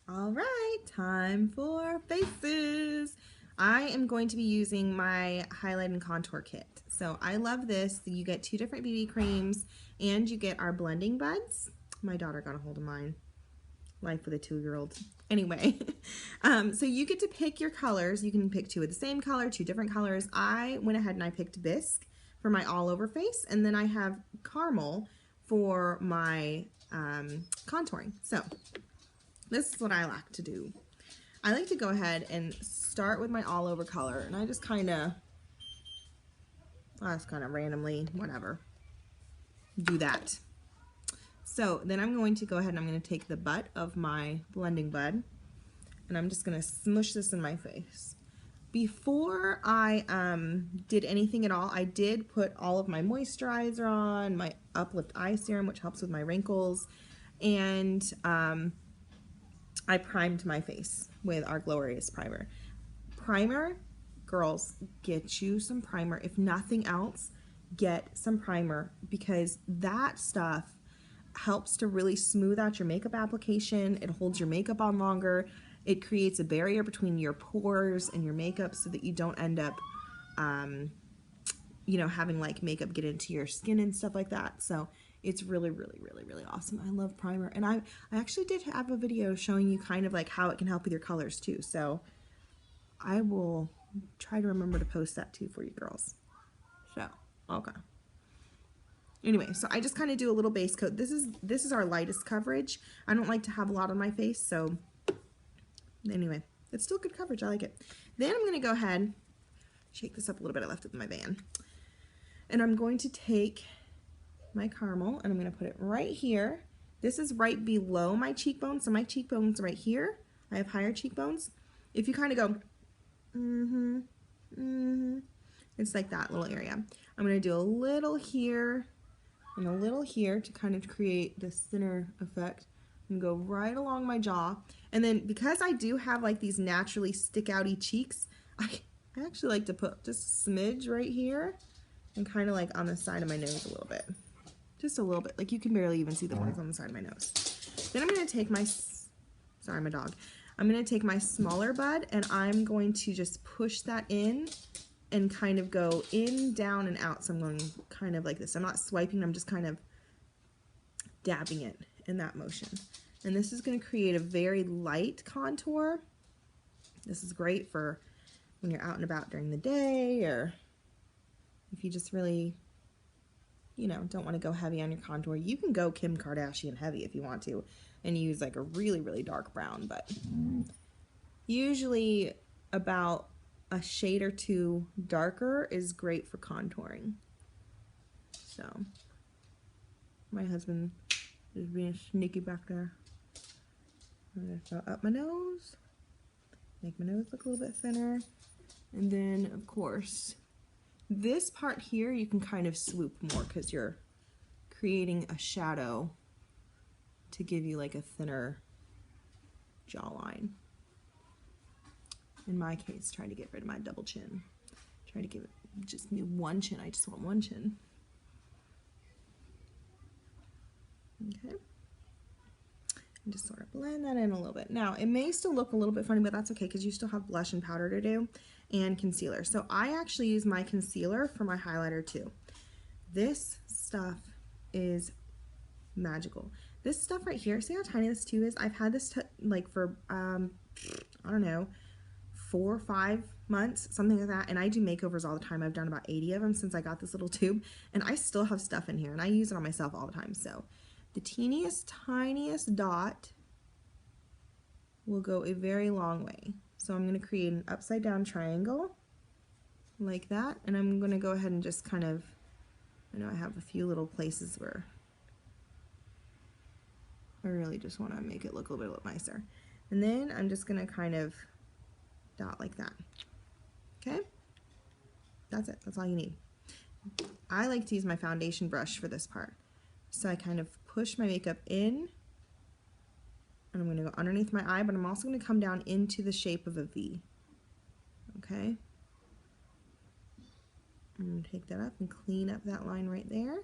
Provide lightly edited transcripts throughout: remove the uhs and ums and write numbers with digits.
All right, time for faces. I am going to be using my highlight and contour kit. So I love this. You get 2 different BB creams and you get our blending buds. My daughter got a hold of mine. Life with a 2-year-old. Anyway, so you get to pick your colors. You can pick 2 of the same color, 2 different colors. I went ahead and I picked Bisque for my all over face, and then I have Caramel for my contouring. So this is what I like to do. I like to go ahead and start with my all over color, and I just kind of randomly, whatever, do that. So then I'm going to go ahead and I'm going to take the butt of my blending bud, and I'm just going to smush this in my face. Before I did anything at all, I did put all of my moisturizer on, my Uplift Eye Serum, which helps with my wrinkles, and I primed my face with our Glorious Primer. Primer, girls, get you some primer. If nothing else, get some primer, because that stuff helps to really smooth out your makeup application. It holds your makeup on longer. It creates a barrier between your pores and your makeup so that you don't end up having like makeup get into your skin and stuff like that. So it's really, really, really, really awesome. I love primer. And I actually did have a video showing you kind of like how it can help with your colors too. So I will try to remember to post that too for you girls. So, okay. Anyway, so I just kind of do a little base coat. This is our lightest coverage. I don't like to have a lot on my face, so anyway, it's still good coverage. I like it. Then I'm going to go ahead, shake this up a little bit. I left it in my van. And I'm going to take my caramel and I'm going to put it right here. This is right below my cheekbone, so my cheekbone's right here. I have higher cheekbones. If you kind of go, it's like that little area. I'm going to do a little here and a little here to kind of create this thinner effect, and go right along my jaw. And then because I do have like these naturally stick outy cheeks, I actually like to put just a smidge right here and kind of like on the side of my nose a little bit. Just a little bit, like you can barely even see the words on the side of my nose. Then I'm going to take my, sorry, my dog. I'm going to take my smaller bud and I'm going to just push that in and kind of go in, down, and out. So I'm going kind of like this. I'm not swiping, I'm just kind of dabbing it in that motion. And this is going to create a very light contour. This is great for when you're out and about during the day, or if you just really, don't want to go heavy on your contour. You can go Kim Kardashian heavy if you want to and use like a really, really dark brown, but usually about a shade or 2 darker is great for contouring. So my husband is being sneaky back there. I'm going to fill up my nose, make my nose look a little bit thinner, and then of course this part here you can kind of swoop more because you're creating a shadow to give you like a thinner jawline. In my case, trying to get rid of my double chin. Try to give it just me one chin. I just want one chin. Okay. And just sort of blend that in a little bit. Now, it may still look a little bit funny, but that's okay because you still have blush and powder to do and concealer. So I actually use my concealer for my highlighter too. This stuff is magical. This stuff right here, see how tiny this tube is? I've had this like for, I don't know, 4 or 5 months, something like that, and I do makeovers all the time. I've done about 80 of them since I got this little tube, and I still have stuff in here, and I use it on myself all the time. So the teeniest, tiniest dot will go a very long way. So I'm going to create an upside down triangle like that, and I'm going to go ahead and just kind of, I know I have a few little places where I really just want to make it look a little bit nicer. And then I'm just going to kind of dot like that. Okay? That's it. That's all you need. I like to use my foundation brush for this part. So I kind of push my makeup in, and I'm going to go underneath my eye, but I'm also going to come down into the shape of a V. Okay? I'm going to take that up and clean up that line right there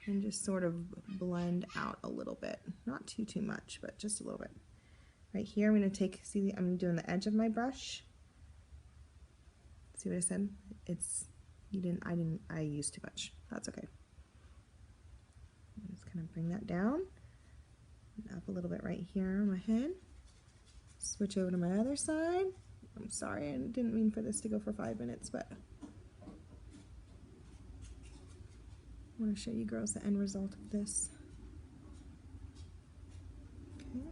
and just sort of blend out a little bit. Not too much, but just a little bit. right here. I'm going to take, see, I'm doing the edge of my brush. See what I said? I used too much. That's okay. I'm just kind of bring that down, and up a little bit right here on my head. Switch over to my other side. I'm sorry, I didn't mean for this to go for 5 minutes, but I want to show you girls the end result of this. Okay.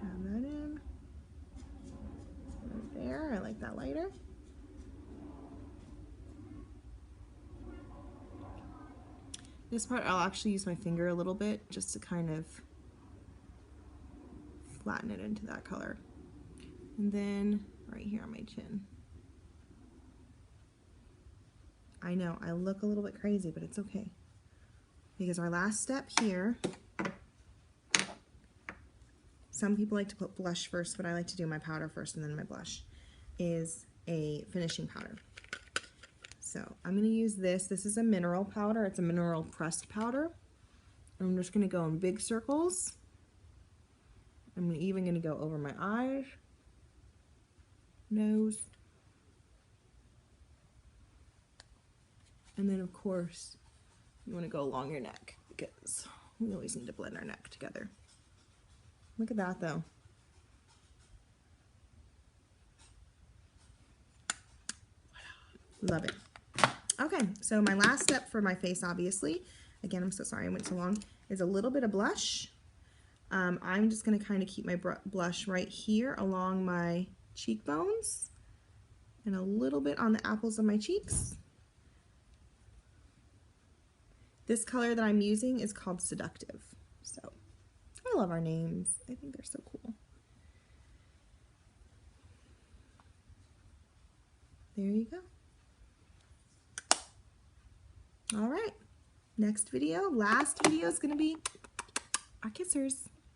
Add that in. Right there, I like that lighter. This part I'll actually use my finger a little bit just to kind of flatten it into that color. And then right here on my chin. I know, I look a little bit crazy, but it's okay. Because our last step here, some people like to put blush first, but I like to do my powder first and then my blush, is a finishing powder. So I'm going to use this. This is a mineral powder. It's a mineral pressed powder. I'm just going to go in big circles. I'm even going to go over my eyes, nose, and then of course you want to go along your neck because we always need to blend our neck together. Look at that though. Love it. Okay, so my last step for my face, obviously, again, I'm so sorry I went so long, is a little bit of blush. I'm just going to kind of keep my blush right here along my cheekbones and a little bit on the apples of my cheeks. This color that I'm using is called Seductive. So I love our names. I think they're so cool. There you go. All right, next video, last video is going to be our kissers.